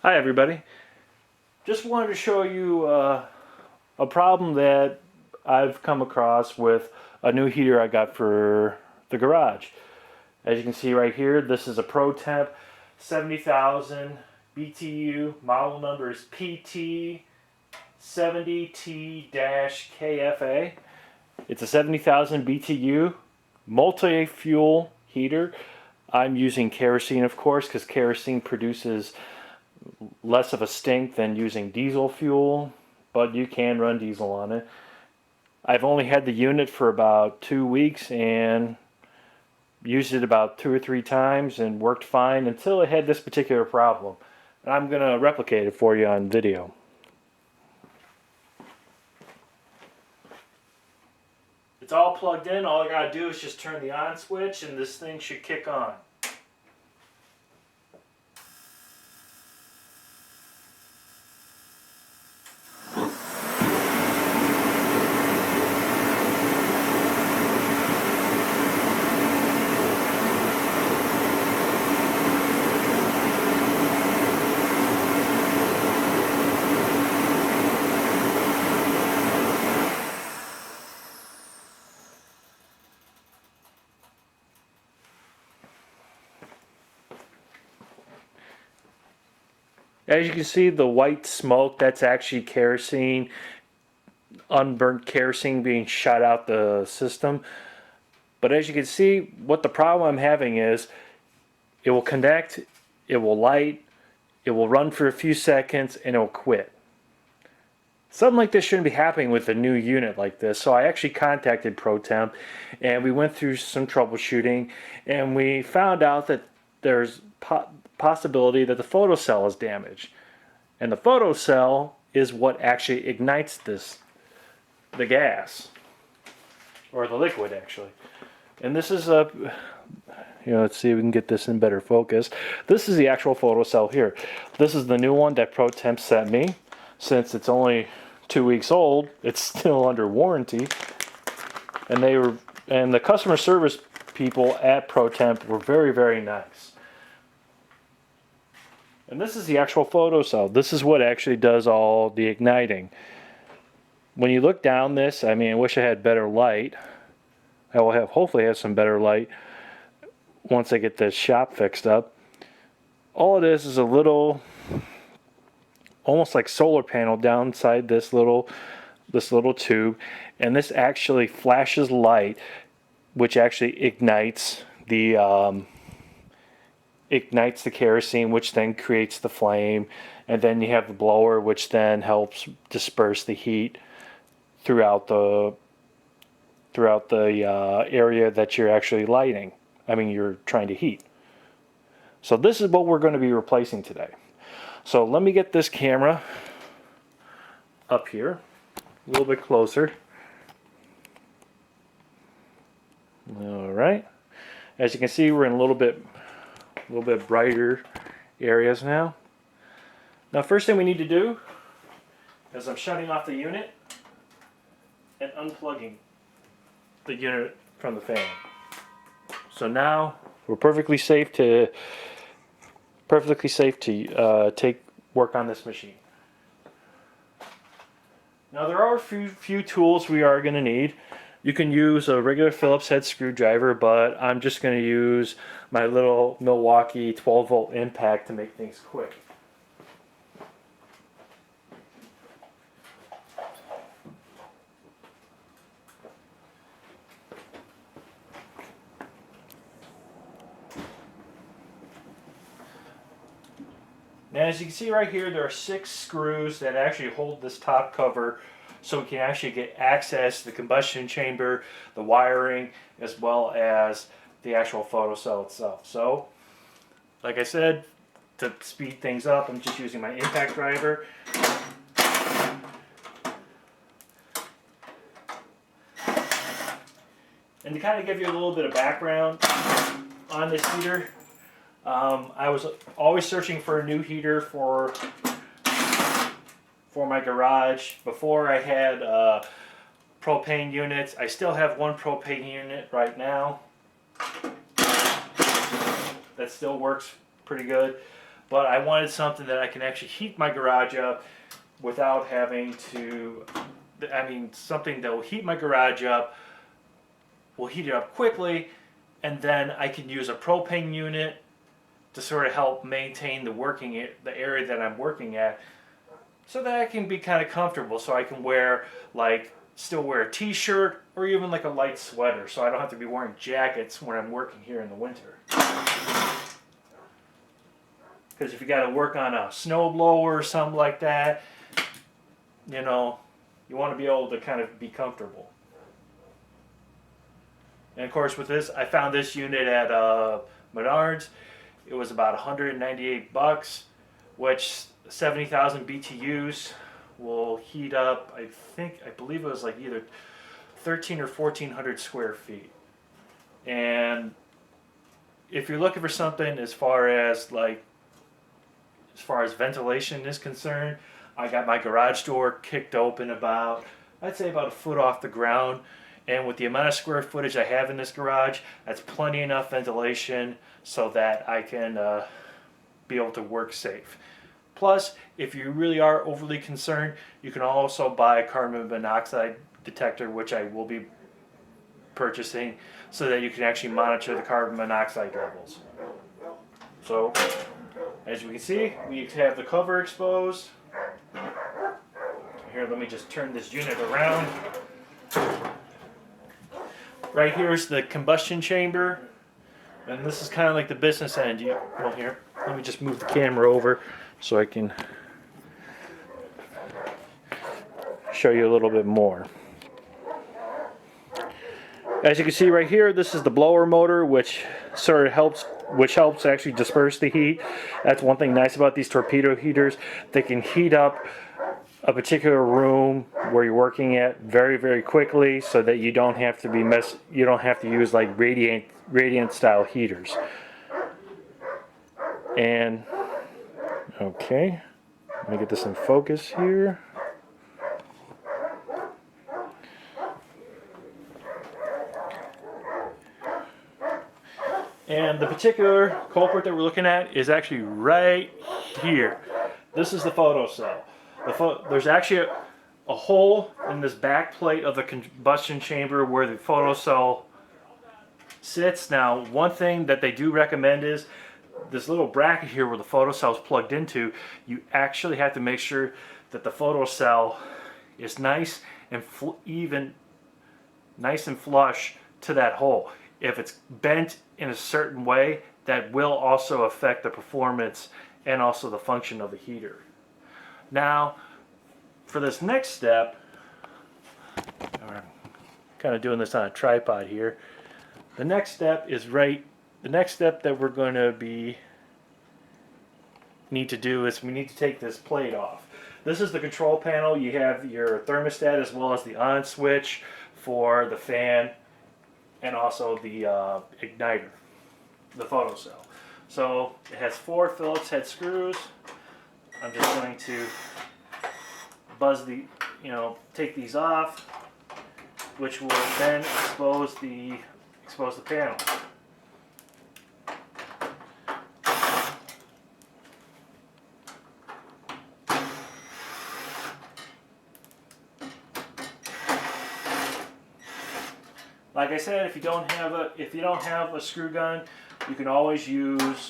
Hi everybody. Just wanted to show you a problem that I've come across with a new heater I got for the garage. As you can see right here, this is a ProTemp 70,000 BTU. Model number is PT70T-KFA. It's a 70,000 BTU multi-fuel heater. I'm using kerosene, of course, because kerosene produces less of a stink than using diesel fuel, but you can run diesel on it. I've only had the unit for about 2 weeks and used it about 2 or 3 times and worked fine until it had this particular problem. And I'm going to replicate it for you on video. It's all plugged in. All I got to do is just turn the on switch and this thing should kick on. As you can see, the white smoke, that's actually kerosene, unburnt kerosene being shot out the system. But as you can see, what the problem I'm having is, it will connect, it will light, it will run for a few seconds, and it will quit. Something like this shouldn't be happening with a new unit like this. So I actually contacted ProTemp, and we went through some troubleshooting, and we found out that there's possibility that the photocell is damaged, and the photocell is what actually ignites the gas, or the liquid actually. And this is a, let's see if we can get this in better focus. This is the actual photocell here. This is the new one that ProTemp sent me. Since it's only 2 weeks old, it's still under warranty, and the customer service people at ProTemp were very, very nice. And this is the actual photocell. This is what actually does all the igniting. When you look down this, I mean, I wish I had better light. I will hopefully have some better light once I get this shop fixed up. All it is a little, almost like solar panel down inside this little tube, and this actually flashes light, which actually ignites the kerosene, which then creates the flame, and then you have the blower, which then helps disperse the heat throughout the area that you're actually lighting. I mean, you're trying to heat. So this is what we're going to be replacing today. So let me get this camera up here a little bit closer. All right. As you can see, we're in a little bit brighter areas now. Now, first thing we need to do is I'm shutting off the unit and unplugging the unit from the fan. So now we're perfectly safe to work on this machine. Now there are a few tools we are going to need. You can use a regular Phillips head screwdriver, but I'm just going to use my little Milwaukee 12-volt impact to make things quick. Now, as you can see right here, there are 6 screws that actually hold this top cover, so we can actually get access to the combustion chamber, the wiring, as well as the actual photocell itself. So, like I said, to speed things up, I'm just using my impact driver. And to kind of give you a little bit of background on this heater, I was always searching for a new heater for my garage. Before I had propane units. I still have one propane unit right now that still works pretty good. but I wanted something that I can actually heat my garage up without having to, I mean, something that will heat my garage up, will heat it up quickly, and then I can use a propane unit to sort of help maintain the area that I'm working at, so that I can be kind of comfortable, so I can wear still wear a t-shirt or even like a light sweater, so I don't have to be wearing jackets when I'm working here in the winter. Because if you got to work on a snow blower or something like that, you know, you want to be able to kind of be comfortable. And of course with this, I found this unit at Menards. It was about $198, which 70,000 BTUs will heat up, I believe it was like either 13 or 1400 square feet. And if you're looking for something as far as ventilation is concerned, I got my garage door kicked open I'd say about a foot off the ground. And with the amount of square footage I have in this garage, that's plenty enough ventilation so that I can be able to work safe. Plus, if you really are overly concerned, you can also buy a carbon monoxide detector, which I will be purchasing, so that you can actually monitor the carbon monoxide levels. So, as you can see, we have the cover exposed. Here, let me just turn this unit around. Right here is the combustion chamber, and this is kind of like the business end. Well, here, let me just move the camera over so I can show you a little bit more. As you can see right here, this is the blower motor, which helps actually disperse the heat. That's one thing nice about these Torpedo heaters. They can heat up a particular room where you're working at very, very quickly, so that you don't have to use like radiant style heaters. And okay, let me get this in focus here. And the particular culprit that we're looking at is actually right here. This is the photocell. There's actually a hole in this back plate of the combustion chamber where the photocell sits. Now, one thing that they do recommend is this little bracket here where the photocell is plugged into. You actually have to make sure that the photocell is nice and flush to that hole. If it's bent in a certain way, that will also affect the performance and also the function of the heater. Now, for this next step, I'm kind of doing this on a tripod here. The next step that we're going to need to do is we need to take this plate off. This is the control panel. You have your thermostat as well as the on switch for the fan and also the igniter, the photocell. So it has 4 Phillips head screws. I'm just going to take these off, which will then expose the panel. Like I said, if you don't have a screw gun, you can always use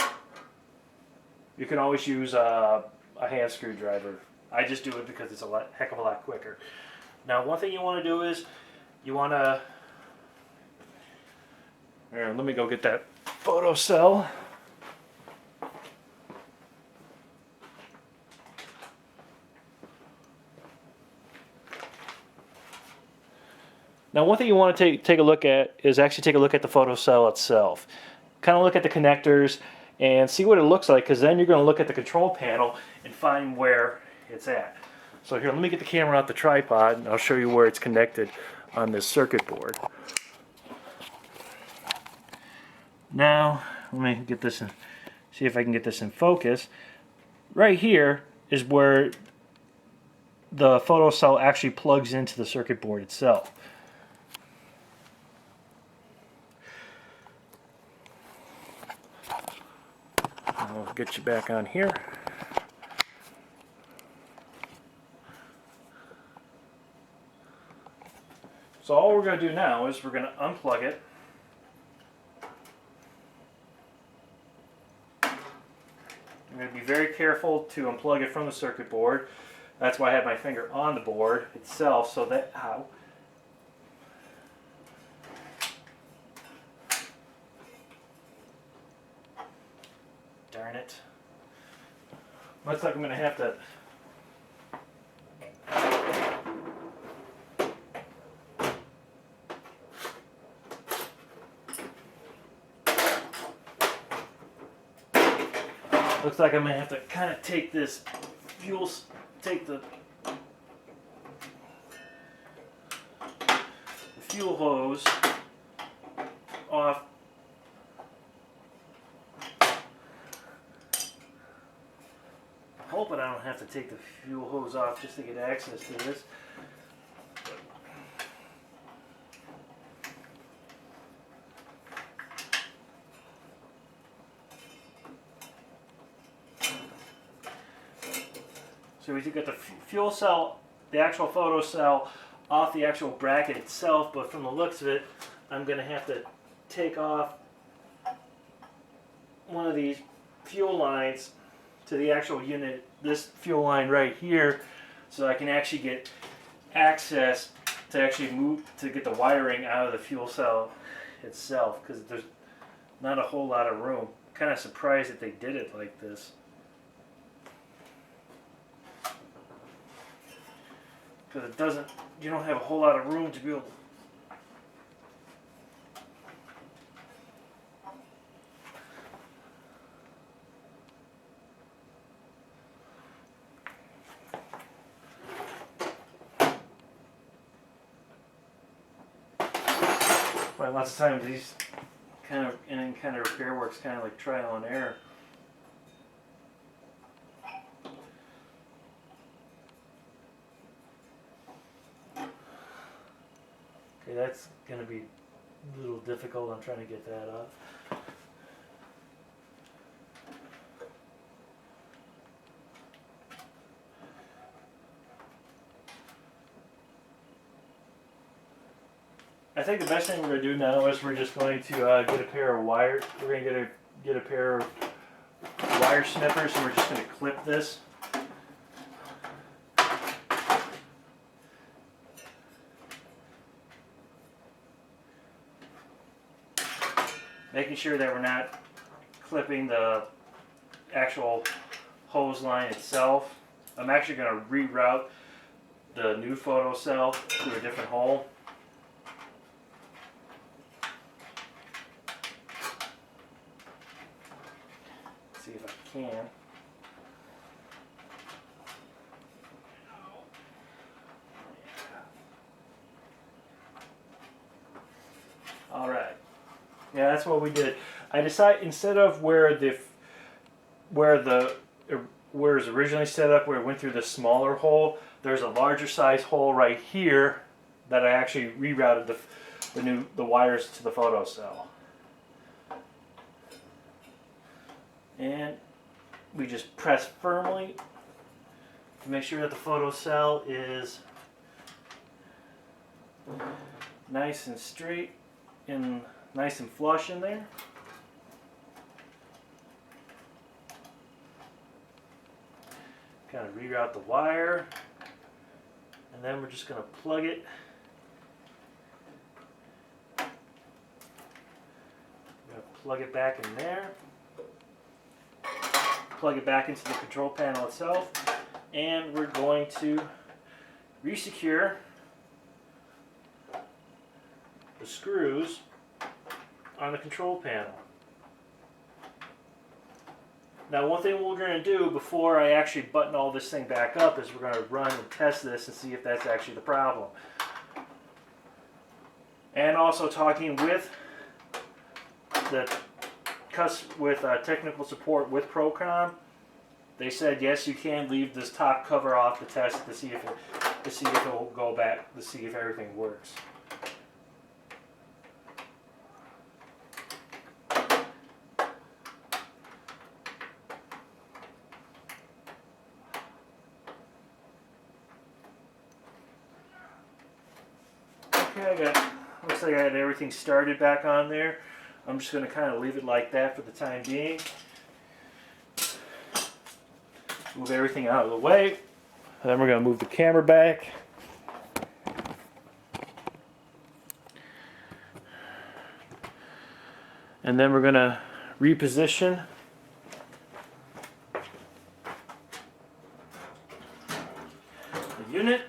a hand screwdriver. I just do it because it's heck of a lot quicker. Now, one thing you want to do is let me go get that photocell. Now, one thing you want to take a look at is actually take a look at the photocell itself. Kind of look at the connectors and see what it looks like, because then you're going to look at the control panel and find where it's at. So here, let me get the camera off the tripod and I'll show you where it's connected on this circuit board. Now, let me get this in, see if I can get this in focus. Right here is where the photocell actually plugs into the circuit board itself. I'll get you back on here. So all we're going to do now is we're going to unplug it. I'm going to be very careful to unplug it from the circuit board. That's why I have my finger on the board itself, so that, ow. Darn it. Looks like I'm going to have to looks like I'm going to have to kind of take this take the fuel hose off. I'm hoping I don't have to take the fuel hose off just to get access to this. So we got the fuel cell, the actual photo cell, off the actual bracket itself, but from the looks of it, I'm going to have to take off one of these fuel lines to the actual unit, this fuel line right here, so I can actually get access to actually move, to get the wiring out of the fuel cell itself, because there's not a whole lot of room. I'm kind of surprised that they did it like this. Because it doesn't, you don't have a whole lot of room to be able to. Well, lots of times these kind of repair work's kind of like trial and error. Okay, that's going to be a little difficult. I'm trying to get that off. I think the best thing we're going to do now is we're just going to get a pair of wire. We're going to get a pair of wire snippers, and we're just going to clip this. Making sure that we're not clipping the actual hose line itself. I'm actually going to reroute the new photo cell to a different hole. See if I can. All right. Yeah, that's what we did. I decided instead of where it's originally set up, where it went through the smaller hole, there's a larger size hole right here that I actually rerouted the wires to the photo cell. And we just press firmly to make sure that the photo cell is nice and straight and nice and flush in there. Kind of reroute the wire, and then we're just going to plug it. We're going to plug it back in there. Plug it back into the control panel itself, and we're going to resecure the screws on the control panel. Now, one thing we're going to do before I actually button all this thing back up is we're going to run and test this and see if that's actually the problem. And also talking with technical support with Procom, they said yes, you can leave this top cover off to test to see if it will go back to see if everything works. Okay, looks like I had everything started back on there. I'm just going to kind of leave it like that for the time being. Move everything out of the way. Then we're going to move the camera back. And then we're going to reposition the unit.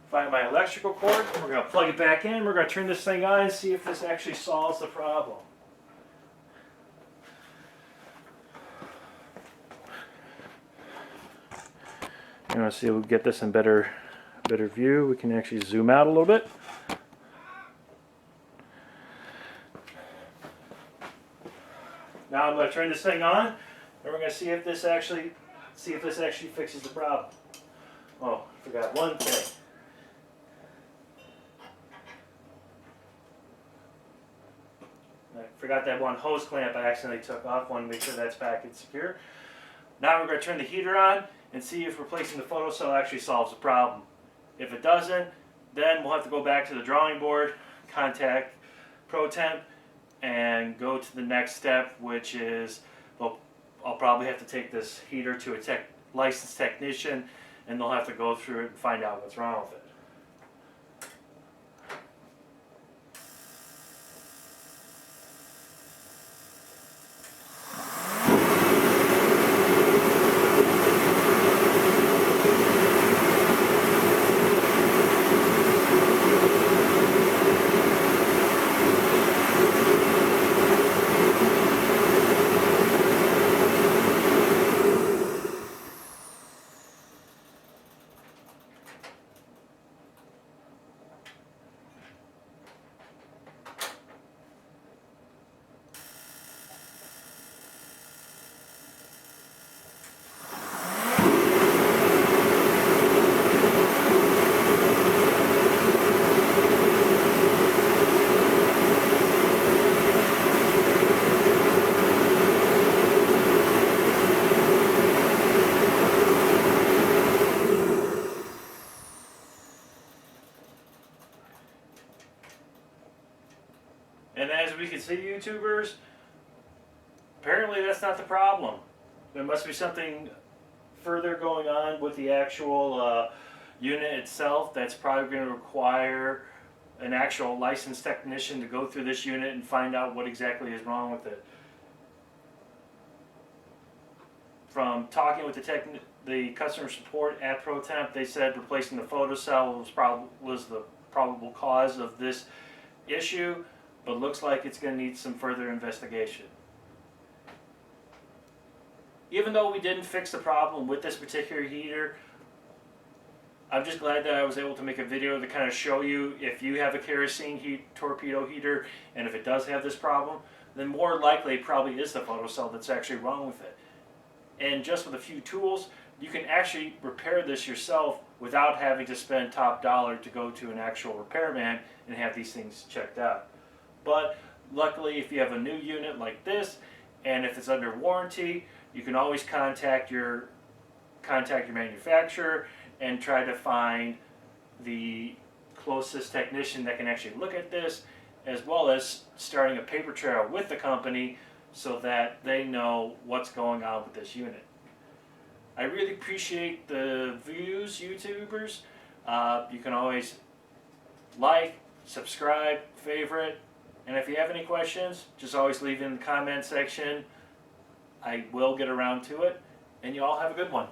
Find my electrical cord. We're going to plug it back in. We're going to turn this thing on and see if this actually solves the problem. You want to see if we get this in better view. We can actually zoom out a little bit. Now I'm going to turn this thing on, and we're going to see if this actually fixes the problem. Oh, I forgot one thing. I forgot that one hose clamp I accidentally took off. Want to make sure that's back and secure. Now we're going to turn the heater on and see if replacing the photocell actually solves the problem. If it doesn't, then we'll have to go back to the drawing board, contact ProTemp, and go to the next step, which is, well, I'll probably have to take this heater to a licensed technician, and they'll have to go through it and find out what's wrong with it. And as we can see, YouTubers, apparently that's not the problem. There must be something further going on with the actual unit itself that's probably going to require an actual licensed technician to go through this unit and find out what exactly is wrong with it. From talking with the customer support at ProTemp, they said replacing the photocell was the probable cause of this issue, but looks like it's going to need some further investigation. Even though we didn't fix the problem with this particular heater, I'm just glad that I was able to make a video to kind of show you if you have a kerosene torpedo heater, and if it does have this problem, then more likely it probably is the photocell that's actually wrong with it. And just with a few tools, you can actually repair this yourself without having to spend top dollar to go to an actual repairman and have these things checked out. But luckily, if you have a new unit like this, and if it's under warranty, you can always contact your manufacturer and try to find the closest technician that can actually look at this, as well as starting a paper trail with the company so that they know what's going on with this unit. I really appreciate the views, YouTubers. You can always like, subscribe, favorite, and if you have any questions, just always leave it in the comment section. I will get around to it, and you all have a good one.